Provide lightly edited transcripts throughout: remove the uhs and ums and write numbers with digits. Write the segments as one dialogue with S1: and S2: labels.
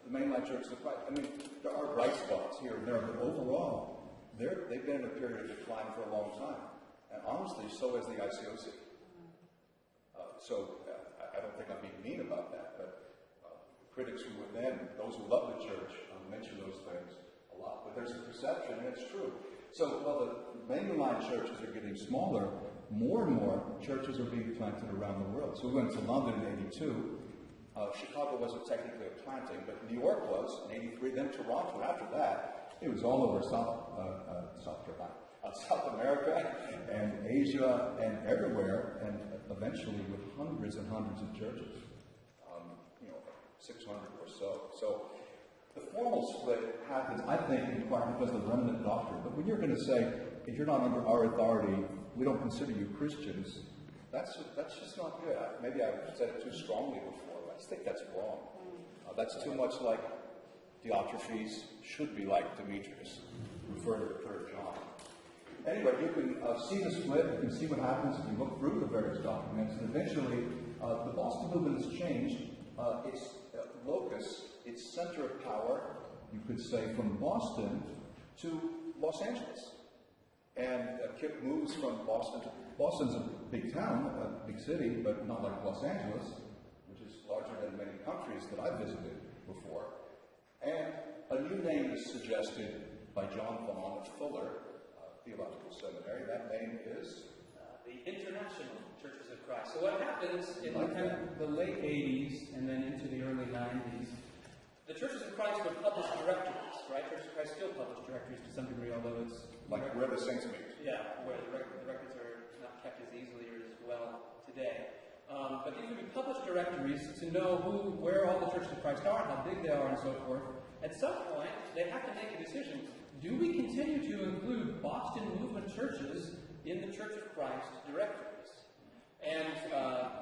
S1: the mainline churches of Christ. I mean, there are bright spots here and there, but overall, they've been in a period of decline for a long time. And honestly, so has the ICOC. I don't think I'm being mean about that, but critics from within, those who love the church, mention those things a lot. But there's a perception, and it's true. So while the mainline churches are getting smaller, more and more churches are being planted around the world. So we went to London in '82. Chicago wasn't technically a planting, but New York was in '83, then Toronto. After that, it was all over South America and Asia and everywhere, and eventually with hundreds and hundreds of churches, 600 or so. So the formal split happens, I think, in part because of the remnant doctrine. But when you're going to say, if you're not under our authority, we don't consider you Christians, that's just not good. Maybe I've said it too strongly before, but I just think that's wrong. That's too much like Diotrephes should be like Demetrius, refer to 3 John. Anyway, you can see the split, you can see what happens if you look through the various documents, and eventually the Boston movement has changed its locus, its center of power, you could say, from Boston to Los Angeles. And Kip moves from Boston to... Boston's a big town, a big city, but not like Los Angeles, which is larger than many countries that I've visited before. And a new name is suggested by John Vaughn of Fuller Theological Seminary. That name is?
S2: The International Churches of Christ. So what happens in the late 80s and then into the early 90s, the Churches of Christ would publish directories, right? Churches of Christ still publish directories to some degree, although it's...
S1: Like where the saints meet.
S2: Yeah, where the records are not kept as easily or as well today. But these would be published directories to know where all the Churches of Christ are, how big they are, and so forth. At some point, they have to make a decision. Do we continue to include Boston movement churches in the Church of Christ directories? And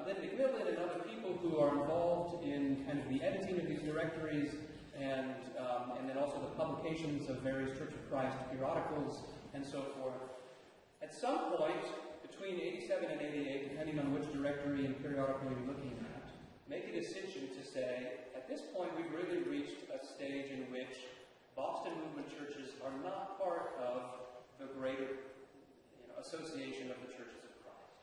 S2: Lynn McMillan and other people who are involved in kind of the editing of these directories and then also the publications of various Church of Christ periodicals and so forth. At some point, between 87 and 88, depending on which directory and periodical you're looking at, make a decision to say, at this point we've really reached a stage in which Boston movement churches are not part of the greater association of the Churches of Christ.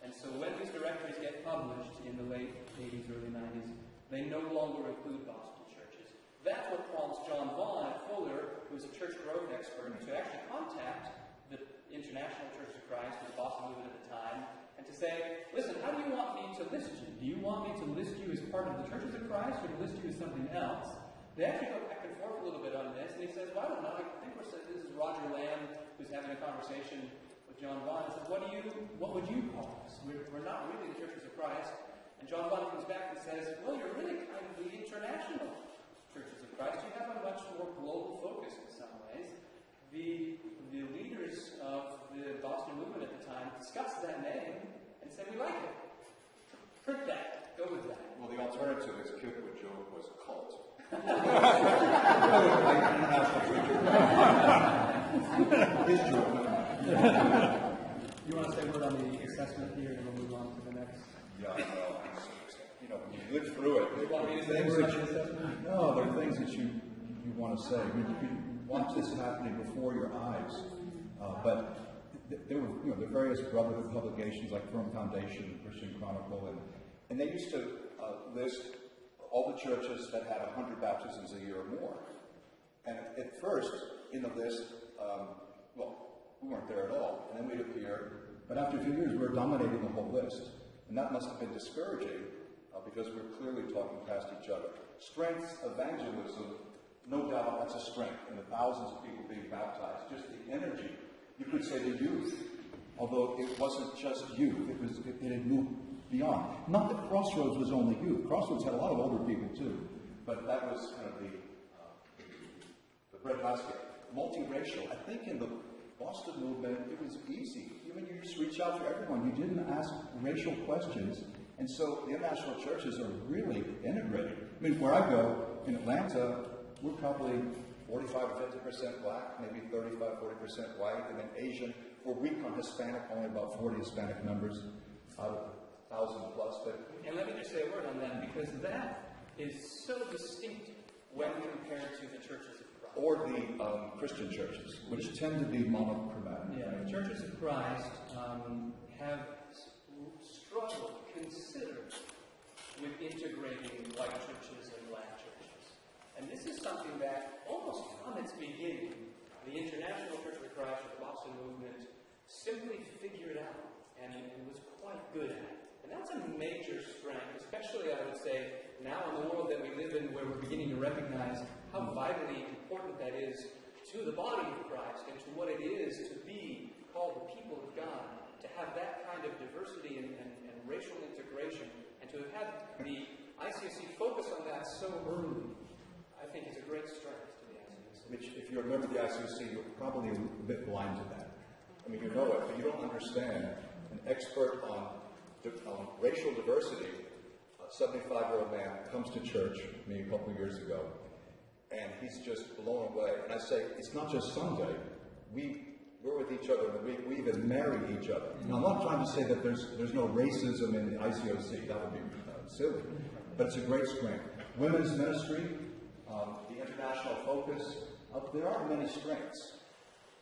S2: And so when these directories get published in the late 80s, early 90s, they no longer include Boston churches. That's what prompts John Vaughn at Fuller, who's a church growth expert, to actually contact the International Church of Christ, the Boston movement at the time, and to say, listen, how do you want me to list you? Do you want me to list you as part of the Churches of Christ or to list you as something else? They actually go back and forth a little bit on this, and he says, well, I don't know, I think we're saying, this is Roger Lamb, who's having a conversation with John Vaughn, and says, what would you call us? We're not really the Churches of Christ. And John Vaughn comes back and says, well, you're really kind of the international Churches of Christ. You have a much more global focus in some ways. The leaders of the Boston movement at the time discussed that name and said, we like it. Print that. Go with that.
S1: Well, the alternative, as Kip would joke, was cult. His joke.
S2: You want to say a word on the assessment here, and we'll move on to the next?
S1: Yeah, when you live through it, there are things that you want to say. You watch this happening before your eyes. But there were the various brotherhood publications like Firm Foundation, Christian Chronicle, and they used to list all the churches that had 100 baptisms a year or more. And at first, in the list, we weren't there at all, and then we'd appear. But after a few years, we were dominating the whole list. And that must have been discouraging because we're clearly talking past each other. Strength, evangelism, no doubt that's a strength, and the thousands of people being baptized. Just the energy. You could say the youth, although it wasn't just youth. It had moved beyond. Not that Crossroads was only youth. Crossroads had a lot of older people too. But that was kind of the breadbasket. Multiracial. I think in the Boston movement, it was easy. You just reach out to everyone. You didn't ask racial questions. And so the international churches are really integrated. I mean, where I go, in Atlanta, we're probably 45 or 50% black, maybe 35, 40% white, and then Asian. We're weak on Hispanic, only about 40 Hispanic members out of 1,000 plus.
S2: And let me just say a word on that, because that is so distinctive when compared to the churches of Christ.
S1: Or the Christian churches, which tend to be monochromatic.
S2: Yeah, the churches of Christ have struggled considerably with integrating white churches and black churches. And this is something that almost from its beginning, the International Church of Christ, the Boston movement, simply figured out and was quite good at it. And that's a major strength, especially, I would say, now in the world that we live in, where we're beginning to recognize how vitally important that is to the body of Christ and to what it is to be called the people of God, to have that kind of diversity and racial integration, and to have had the ICOC focus on that so early, I think is a great strength to the ICOC.
S1: Which, if you remember the ICOC, you're probably a bit blind to that. I mean, you know it, but you don't understand. An expert on racial diversity, a 75-year-old man comes to church, maybe a couple of years ago, and he's just blown away. And I say, it's not just Sunday. We're with each other in the week. We even marry each other. Now, I'm not trying to say that there's no racism in the ICOC. That would be silly. But it's a great strength. Women's ministry, the international focus, there are many strengths.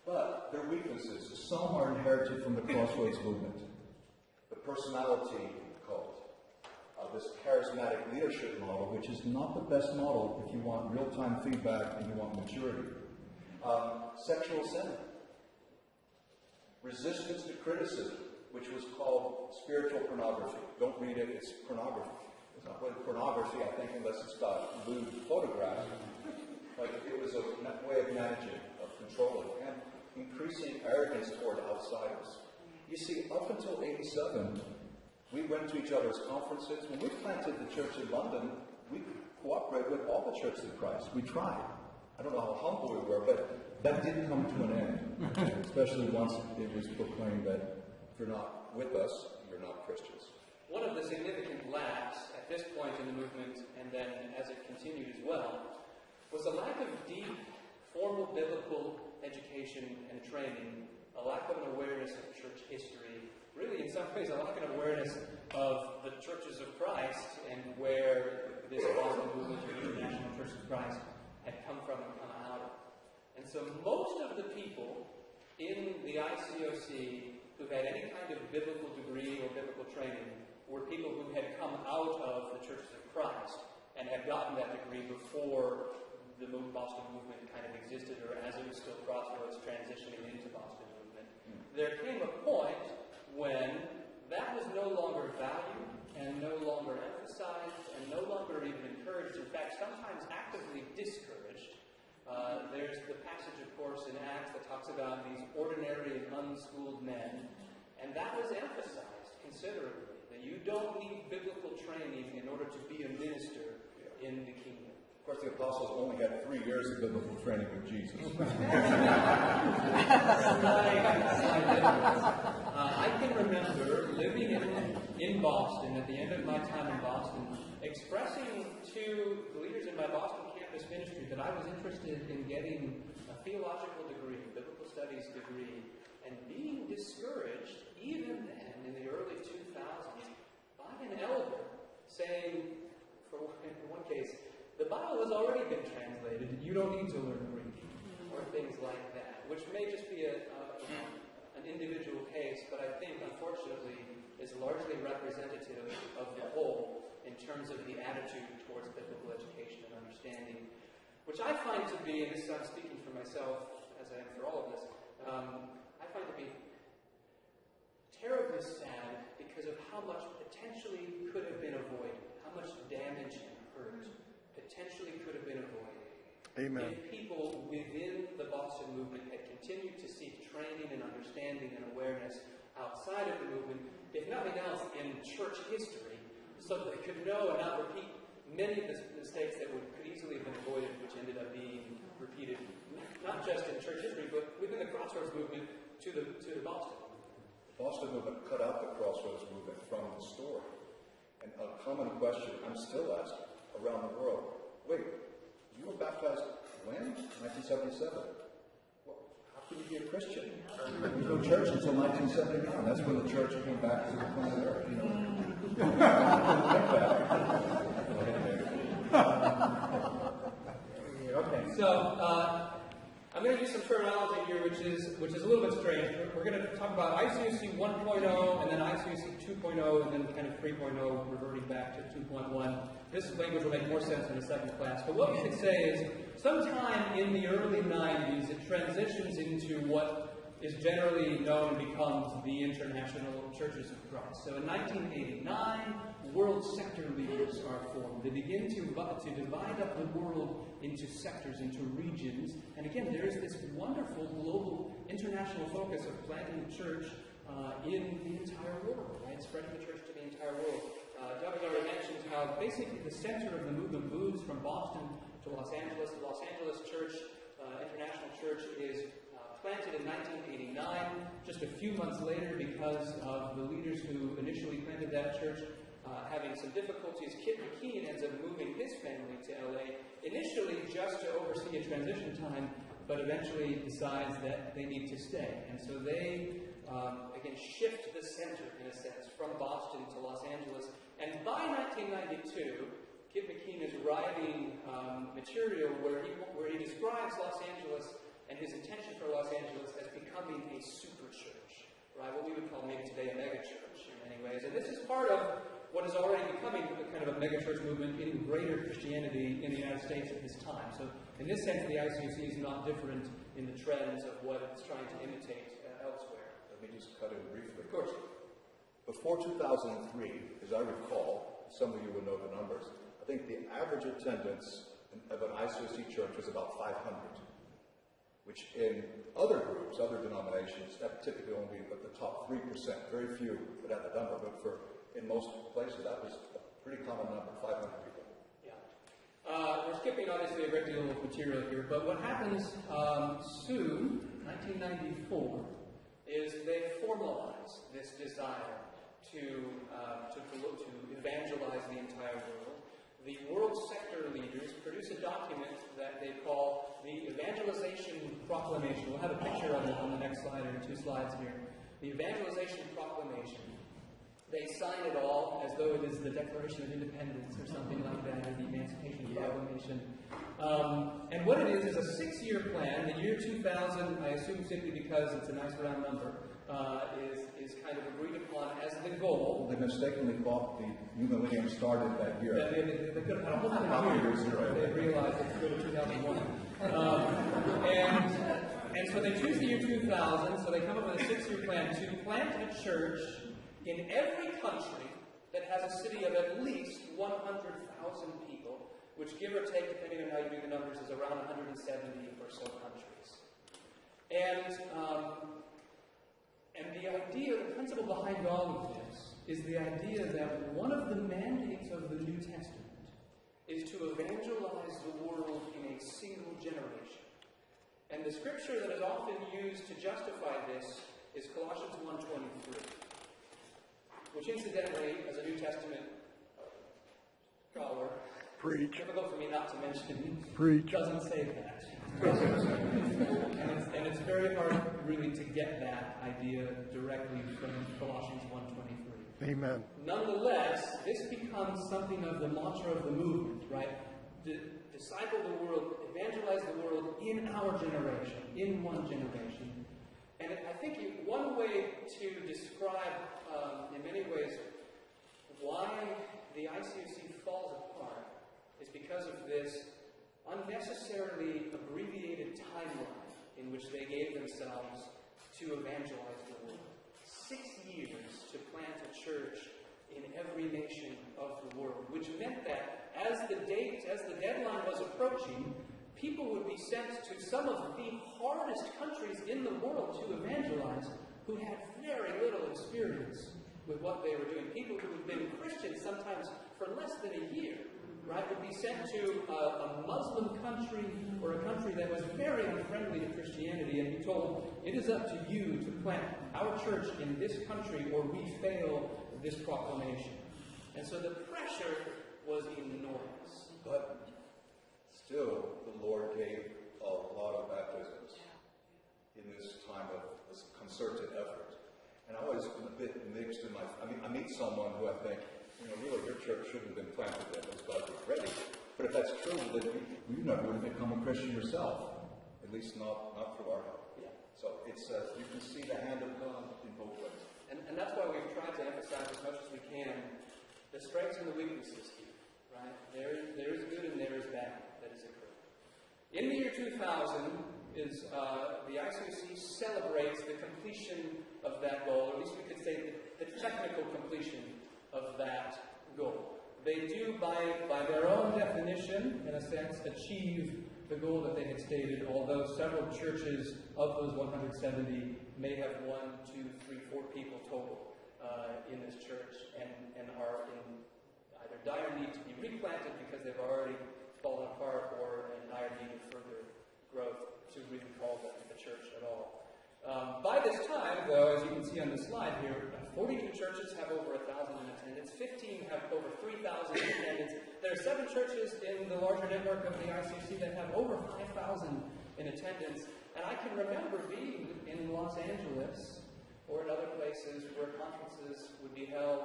S1: But there are weaknesses. Some are inherited from the Crossroads movement. The personality cult. This charismatic leadership model, which is not the best model if you want real-time feedback and you want maturity. Sexual sin. Resistance to criticism, which was called spiritual pornography. Don't read it, it's pornography. It's not really pornography, I think, unless it's got lewd photographs. But it was a way of managing, of controlling, and increasing arrogance toward outsiders. You see, up until 87, we went to each other's conferences. When we planted the church in London, we cooperated with all the churches of Christ. We tried. I don't know how humble we were, but that did come to an end, especially once it was proclaimed that if you're not with us, you're not Christians.
S2: One of the significant lacks at this point in the movement, and then as it continued as well, was a lack of deep, formal biblical education and training, a lack of an awareness of church history, really in some ways a lack of awareness of the churches of Christ and where this Boston movement or International Church of Christ had come from and come out of. And so most of the people in the ICOC who had any kind of biblical degree or biblical training were people who had come out of the churches of Christ and had gotten that degree before the Boston movement kind of existed, or as it was still Crossroads transitioning into Boston movement. There came a point when that was no longer valued and no longer emphasized and no longer even encouraged, in fact, sometimes actively discouraged. There's the passage, of course, in Acts that talks about these ordinary and unschooled men, and that was emphasized considerably, that you don't need biblical training in order to be a minister in the kingdom.
S1: Of course, the apostles only had 3 years of biblical training with Jesus.
S2: I can remember living in Boston, at the end of my time in Boston, expressing to the leaders in my Boston campus ministry that I was interested in getting a theological degree, a biblical studies degree, and being discouraged, even then, in the early 2000s, by an elder saying, in one case, the Bible has already been translated, you don't need to learn Greek, or things like that, which may just be an individual case, but I think, unfortunately, is largely representative of the whole in terms of the attitude towards biblical education and understanding, which I find to be, and this I'm speaking for myself as I am for all of this, I find to be terribly sad because of how much potentially could have been avoided, how much damage and hurt potentially could have been avoided.
S3: Amen.
S2: If people within the Boston movement had continued to seek training and understanding and awareness outside of the movement, if nothing else, in church history, so that they could know and not repeat many of the mistakes that could easily have been avoided, which ended up being repeated, not just in church history, but within the Crossroads movement to the Boston movement.
S1: The Boston movement cut out the Crossroads movement from the story. And a common question I'm still asking around the world, wait, you were baptized when? 1977. Well, how could you be a Christian? There was no church until 1979. That's when the church came back to the planet Earth, you know.
S2: So, I'm going to use some terminology here which is a little bit strange. We're going to talk about ICOC 1.0 and then ICOC 2.0 and then kind of 3.0 reverting back to 2.1. This language will make more sense in the second class. But what we could say is sometime in the early 90s it transitions into what is generally known and becomes the International Churches of Christ. So in 1989, world sector leaders are formed. They begin to divide up the world into sectors, into regions. And again, there is this wonderful global international focus of planting the church in the entire world, right? Spreading the church to the entire world. Doug has already mentioned how basically the center of the movement moves from Boston to Los Angeles. The Los Angeles Church, International Church, is planted in 1989, just a few months later, because of the leaders who initially planted that church having some difficulties. Kit McKean ends up moving his family to LA, initially just to oversee a transition time, but eventually decides that they need to stay. And so they, again, shift the center, in a sense, from Boston to Los Angeles. And by 1992, Kit McKean is writing material where he describes Los Angeles and his intention for Los Angeles as becoming a super church, right? What we would call maybe today a mega church in many ways. And this is part of what is already becoming kind of a mega church movement in greater Christianity in the United States at this time. So in this sense, the ICOC is not different in the trends of what it's trying to imitate elsewhere.
S1: Let me just cut in briefly.
S2: Of course.
S1: Before 2003, as I recall, some of you will know the numbers, I think the average attendance of an ICOC church was about 500. Which in other groups, other denominations, that typically only be the top 3%. Very few would have the number, but in most places that was a pretty common number, 500 people.
S2: Yeah. We're skipping obviously a great deal of material here, but what happens soon, 1994, is they formalize this desire to evangelize the entire world. The world sector leaders produce a document that they call the Evangelization Proclamation. We'll have a picture of it on the next slide, or 2 slides here. The Evangelization Proclamation. They sign it all as though it is the Declaration of Independence or something like that, or the Emancipation Proclamation. And what it is a 6-year plan. The year 2000, I assume simply because it's a nice round number, is kind of agreed upon as the goal.
S1: They mistakenly thought the new millennium started that year.
S2: They could have had a whole lot of years. They realized it could go to 2001. And so they choose the year 2000, so they come up with a 6-year plan to plant a church in every country that has a city of at least 100,000 people, which, give or take, depending on how you do the numbers, is around 170 or so countries. And the idea, the principle behind all of this, is the idea that one of the mandates of the New Testament is to evangelize the world in a single generation. And the scripture that is often used to justify this is Colossians 1:23, which incidentally, as a New Testament scholar, difficult for me not to mention, doesn't say that. and it's very hard really to get that idea directly from Colossians 1:23.
S3: Amen.
S2: Nonetheless, this becomes something of the mantra of the movement, right? Disciple the world, evangelize the world in our generation, in one generation. And I think one way to describe, in many ways, why the ICOC falls apart is because of this unnecessarily abbreviated timeline in which they gave themselves to evangelize the world. 6 years to plant a church in every nation of the world, which meant that as the deadline was approaching, people would be sent to some of the hardest countries in the world to evangelize who had very little experience with what they were doing. People who had been Christians sometimes for less than a year, right, would be sent to a Muslim country or a country that was very unfriendly to Christianity and be told, it is up to you to plant our church in this country or we fail this proclamation. And so the pressure was enormous.
S1: But still, the Lord gave a lot of baptisms in this time of this concerted effort. And I always am a bit mixed in my... I mean, I meet someone who I think, really, your church shouldn't have been planted then. It's got to be ready. But if that's true, then you never would have become a Christian yourself, at least not through our help.
S2: Yeah.
S1: So it's you can see the hand of God in both ways.
S2: And that's why we've tried to emphasize as much as we can the strengths and the weaknesses here, right? There is good and there is bad that is occurring. In the year 2000, the ICOC celebrates the completion of that goal, or at least we could say the technical completion of that goal. They do, by their own definition, in a sense, achieve the goal that they had stated, although several churches of those 170 may have 1, 2, 3, 4 people total in this church and are in either dire need to be replanted because they've already fallen apart or in dire need of further growth to really call them the church at all. By this time, though, as you can see on the slide here, 42 churches have over 1,000 in attendance, 15 have over 3,000 in attendance. There are 7 churches in the larger network of the ICOC that have over 5,000 in attendance. And I can remember being in Los Angeles or in other places where conferences would be held,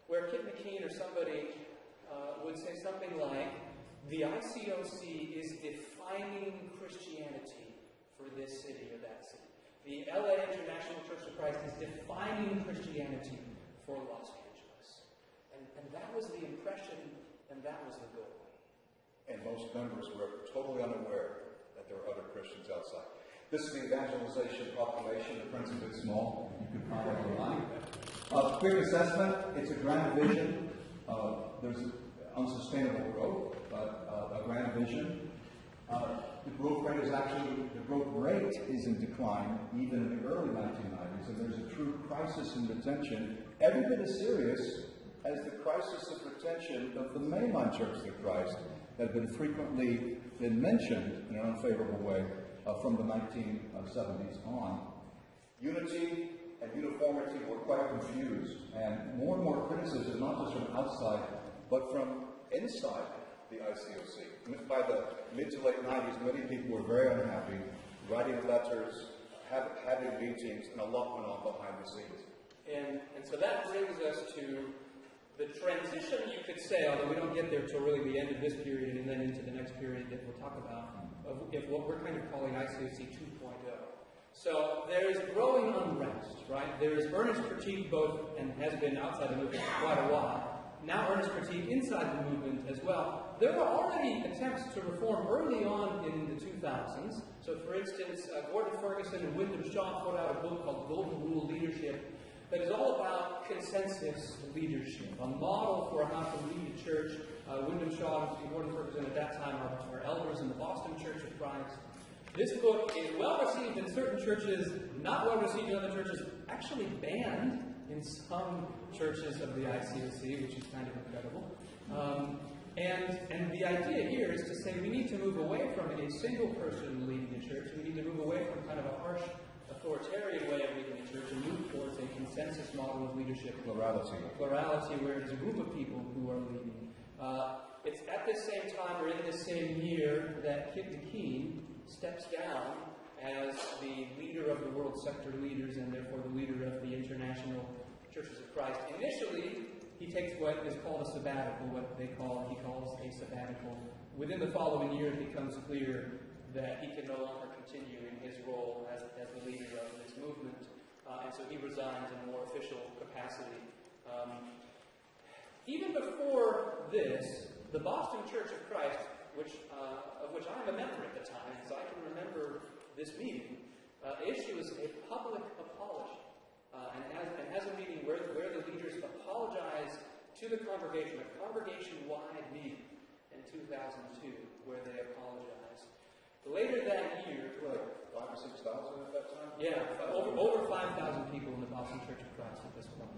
S2: where Kit McKean or somebody would say something like, the ICOC is defining Christianity for this city or that city. The LA International Church of Christ is defining Christianity for Los Angeles. And that was the impression, and that was the goal.
S1: And most members were totally unaware that there were other Christians outside. This is the evangelization proclamation. The print's a bit small. You can find it online. Quick assessment. It's a grand vision. There's unsustainable growth, but a grand vision. The growth rate is in decline even in the early 1990s, and there's a true crisis in retention, every bit as serious as the crisis of retention of the mainline Churches of Christ that have been frequently mentioned in an unfavorable way from the 1970s on. Unity and uniformity were quite confused, and more criticism, not just from outside, but from inside the ICOC. By the mid to late 90s, many people were very unhappy, writing letters, having meetings, and a lot went on behind the scenes.
S2: And so that brings us to the transition, you could say, although we don't get there till really the end of this period and then into the next period that we'll talk about, of what we're kind of calling ICOC 2.0. So there is growing unrest, right? There is earnest critique both, and has been outside the movement for quite a while, now earnest critique inside the movement as well. There were already attempts to reform early on in the 2000s. So for instance, Gordon Ferguson and Wyndham Shaw put out a book called Golden Rule Leadership that is all about consensus leadership, a model for how to lead a church. Wyndham Shaw and Gordon Ferguson at that time are elders in the Boston Church of Christ. This book is well received in certain churches, not well received in other churches, actually banned in some churches of the ICOC, which is kind of incredible. And the idea here is to say we need to move away from a single person leading the church. We need to move away from kind of a harsh, authoritarian way of leading the church and move towards a consensus model of leadership. Plurality, where it is a group of people who are leading. It's at this same time, or in this same year, that Kit McKean steps down as the leader of the world sector leaders and therefore the leader of the International Churches of Christ. Initially, he takes what is called a sabbatical, he calls a sabbatical. Within the following year, it becomes clear that he can no longer continue in his role as the leader of this movement, and so he resigns in a more official capacity. Even before this, the Boston Church of Christ, of which I'm a member at the time, so I can remember this meeting, issues a public apology, and has a meeting where the leaders apologize to the congregation, a congregation-wide meeting in 2002, where they apologize. Later that year,
S1: 5,000 or 6,000 at that time?
S2: Yeah, over 5,000 people in the Boston Church of Christ at this point.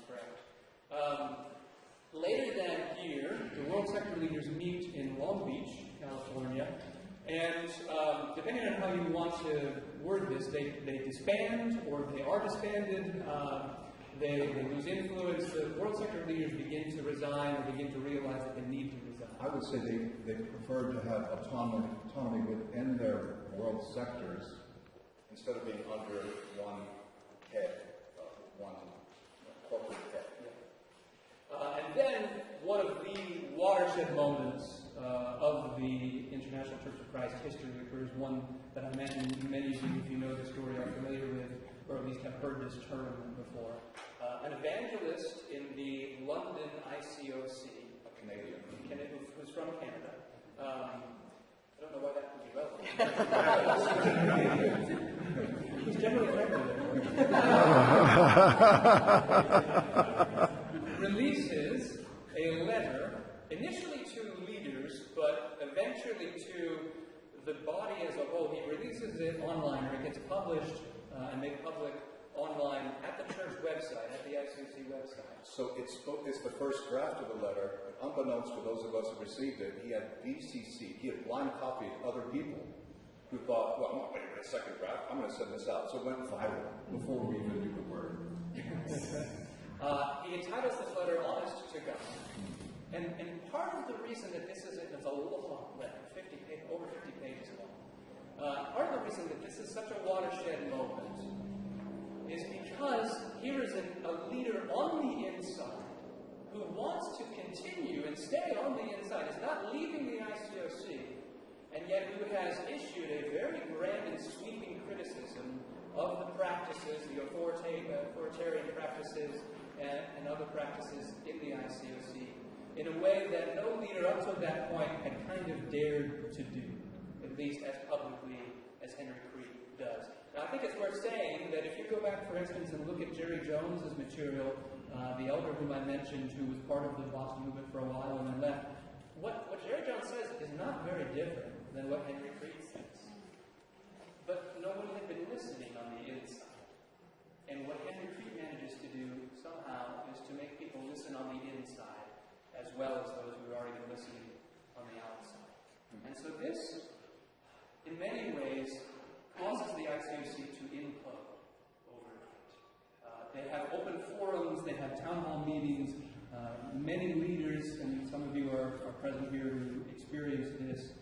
S2: Correct. Later that year, the world sector leaders meet in Long Beach, California, and depending on how you want to word this, they disband or they are disbanded. They lose influence. The world sector leaders begin to resign or begin to realize that they need to resign.
S1: I would say they prefer to have autonomy within their world sectors instead of being under one head, one corporate head.
S2: And then one of the watershed moments of the International Church of Christ history occurs, one that I imagine many of you, if you know the story, are familiar with, or at least have heard this term before. An evangelist in the London ICOC, a Canadian, who's from Canada. I don't know why that would be relevant. He's generally friendly there. Releases a letter, initially to leaders, but eventually to the body as a whole. He releases it online, or it gets published and made public online at the church website, at the ICOC website.
S1: So it's the first draft of the letter, but unbeknownst to those of us who received it, he had BCC, he had blind copied other people who thought, well, I'm not going to get a second draft, I'm going to send this out. So it went viral before we even knew the word.
S2: He entitles this letter Honest to God. And part of the reason that this is it's a long letter, over 50 pages long. Part of the reason that this is such a watershed moment is because here is a leader on the inside who wants to continue and stay on the inside, is not leaving the ICOC, and yet who has issued a very grand and sweeping criticism of the practices, the authoritarian practices, and other practices in the ICOC, in a way that no leader up to that point had kind of dared to do, at least as publicly as Henry Creed does. Now, I think it's worth saying that if you go back, for instance, and look at Jerry Jones's material, the elder whom I mentioned, who was part of the Boston movement for a while and then left, what Jerry Jones says is not very different than what Henry Creed says. But no one had been listening on the inside. And what Henry Creed manages to do somehow is to make people listen on the inside, as well as those who are already listening on the outside. And so this, in many ways, causes the ICOC to implode overnight. They have open forums, they have town hall meetings, many leaders, and some of you are present here who experienced this,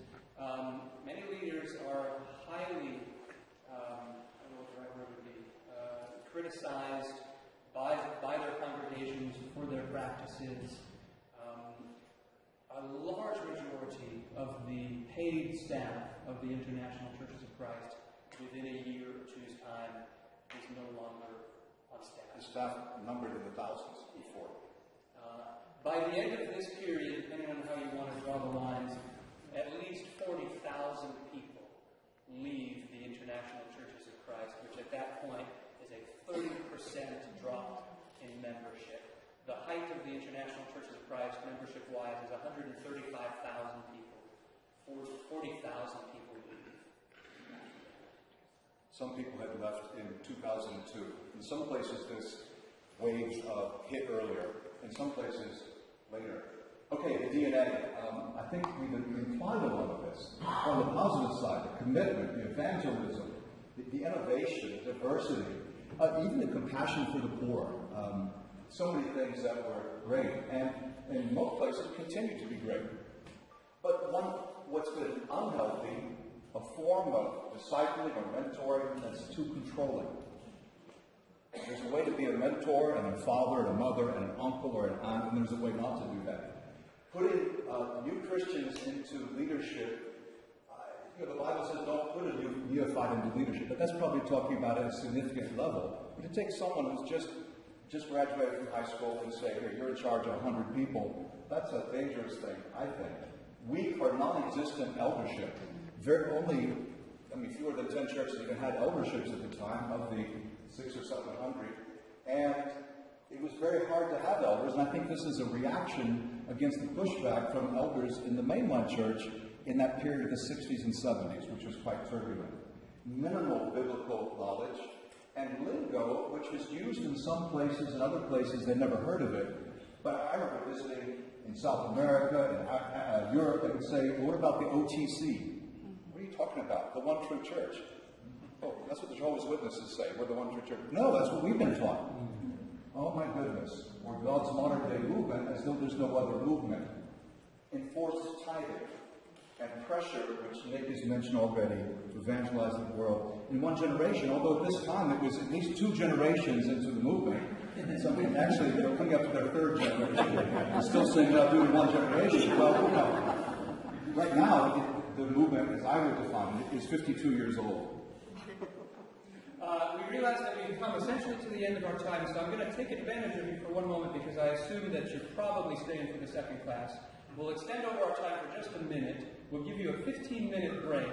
S2: many leaders are highly, I don't know what the right word would be, criticized by their congregations for their practices. A large majority of the paid staff of the International Churches of Christ within a year or two's time is no longer on staff.
S1: The staff numbered in the thousands before.
S2: By the end of this period, depending on how you want to draw the lines, at least 40,000 people leave the International Churches of Christ, which at that point is a 30% drop in membership. The height of the International Churches of Christ, membership-wise, is 135,000 people. 40,000 people leave.
S1: Some people had left in 2002. In some places, this wave hit earlier. In some places, later. Okay, the DNA. I think we've implied a lot of this. On the positive side, the commitment, the evangelism, the innovation, the diversity, even the compassion for the poor. So many things that were great, and in most places continue to be great. But what's been unhealthy, a form of discipling or mentoring that's too controlling. There's a way to be a mentor and a father and a mother and an uncle or an aunt, and there's a way not to do that. Putting new Christians into leadership, the Bible says don't put a neophyte into leadership, but that's probably talking about at a significant level. But to take someone who's just graduated from high school and say, here, you're in charge of 100 people, that's a dangerous thing, I think. Weak or non-existent eldership. Fewer than 10 churches even had elderships at the time of the 600 or 700, and it was very hard to have elders, and I think this is a reaction against the pushback from elders in the mainline church in that period of the 60s and 70s, which was quite turbulent. Minimal biblical knowledge, and lingo, which was used in some places and other places they never heard of it. But I remember visiting in South America and Europe, they would say, well, what about the OTC? What are you talking about? The one true church. Oh, that's what the Jehovah's Witnesses say. We're the one true church. No, that's what we've been taught. Oh my goodness. Or God's modern day movement as though there's no other movement. Enforced tithing and pressure, which Nick has mentioned already, to evangelize the world. In one generation, although at this time it was at least 2 generations into the movement. Actually, they're coming up to their 3rd generation. They're still saying about doing 1 generation. Well, Right now, the movement, as I would define it, is 52 years old.
S2: We realize that we've come essentially to the end of our time, so I'm going to take advantage of you for one moment because I assume that you're probably staying for the second class. We'll extend over our time for just a minute. We'll give you a 15-minute break.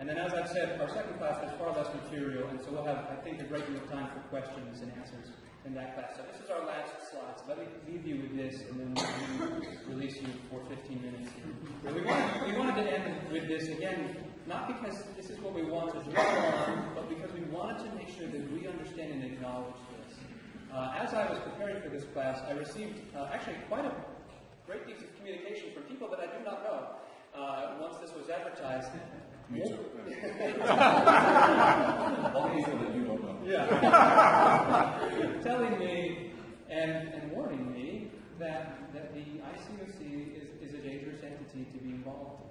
S2: And then, as I've said, our second class has far less material, and so we'll have, I think, a great deal of time for questions and answers in that class. So this is our last slide. So let me leave you with this, and then we'll release you for 15 minutes here. So we wanted to end with this, again, not because this is what we want to dwell on, but because we wanted to make sure that we understand and acknowledge this. As I was preparing for this class, I received actually quite a great deal of communication from people that I do not know. Once this was advertised,
S1: Me too. All the people that you don't know.
S2: yeah, telling me and warning me that the ICOC is a dangerous entity to be involved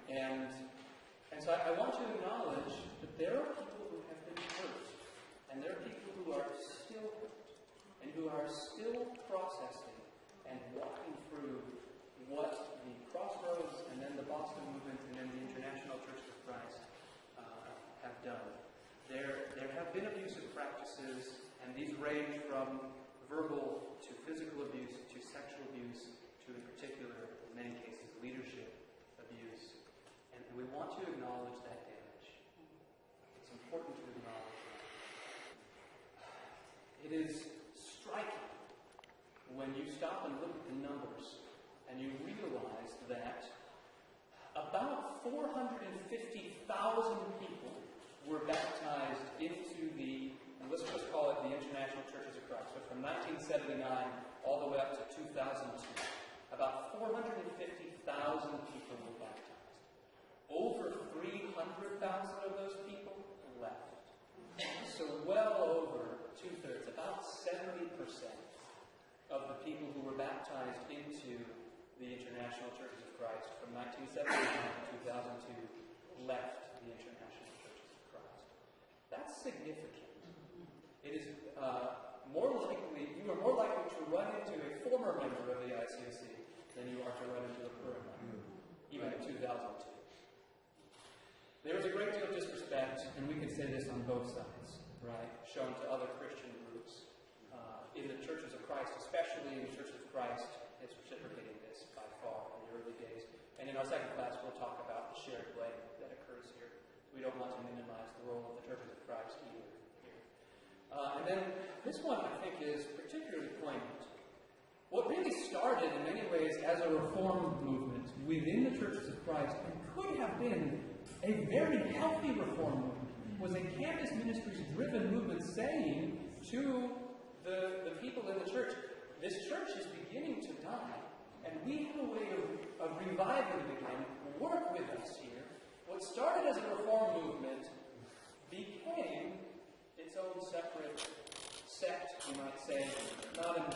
S2: in. And so I want to acknowledge that there are people who have been hurt, and there are people who are still hurt, and who are still processing and walking through what the Crossroads and then the Boston movement and then the International Church of Christ have done. There have been abusive practices, and these range from verbal to physical abuse to sexual abuse to, in particular, in many cases, leadership abuse. And we want to acknowledge that damage. It's important to acknowledge that. It is striking when you stop and look at the numbers and you realize that about 450,000 people were baptized into the, and let's just call it the International Churches of Christ. So from 1979 all the way up to 2002, about 450,000 people were baptized. Over 300,000 of those people left. So well over two-thirds, about 70% of the people who were baptized into the International Churches of Christ from 1979 to 2002 left the International Churches of Christ. That's significant. It is more likely, you are more likely to run into a former member of the ICOC than you are to run into a current member, even in 2002. There is a great deal of disrespect, and we can say this on both sides, right, shown to other Christian groups in the Churches of Christ, especially in the Churches of Christ. It's reciprocating this by far in the early days. And in our second class, we'll talk about the shared blame that occurs here. We don't want to minimize the role of the Churches of Christ either here. And then this one, I think, is particularly poignant. What really started in many ways as a reform movement within the Churches of Christ and could have been a very healthy reform movement was a campus ministries-driven movement saying to the people in the church, this church is beginning to die, and we have a way of reviving it again. Work with us here. What started as a reform movement became its own separate sect, you might say, not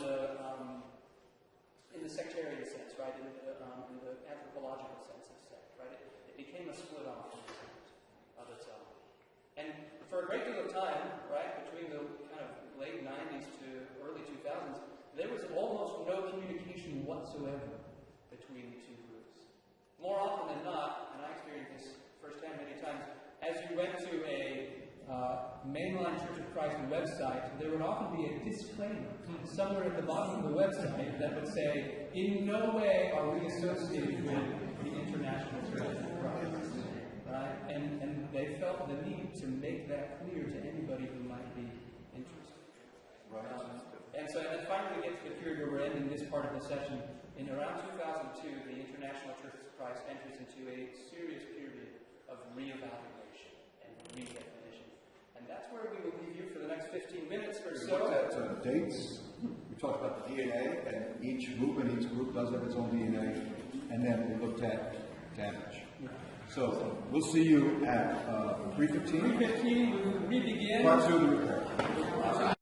S2: in the sectarian sense, right? In the anthropological sense of sect, right? It became a split off of its own. And for a great deal of time, right, between the kind of late 90s to early 2000s, there was almost no communication whatsoever between the two groups. More often than not, and I experienced this firsthand many times, as you went to a mainline Church of Christ website, there would often be a disclaimer somewhere at the bottom of the website that would say, in no way are we associated with the International Church of Christ. Right? And they felt the need to make that clear to anybody who might be interested. And so then finally we get to the period where we're ending this part of the session. In around 2002, the International Church of Christ enters into a serious period of reevaluation and redefinition. And that's where we will leave you for the next 15 minutes or so.
S1: We looked at dates. We talked about the DNA, and each movement, each group does have its own DNA. And then we looked at damage.
S2: Yeah.
S1: So we'll see you at 3:15.
S2: 3:15, we begin.
S1: Part 2 of the report.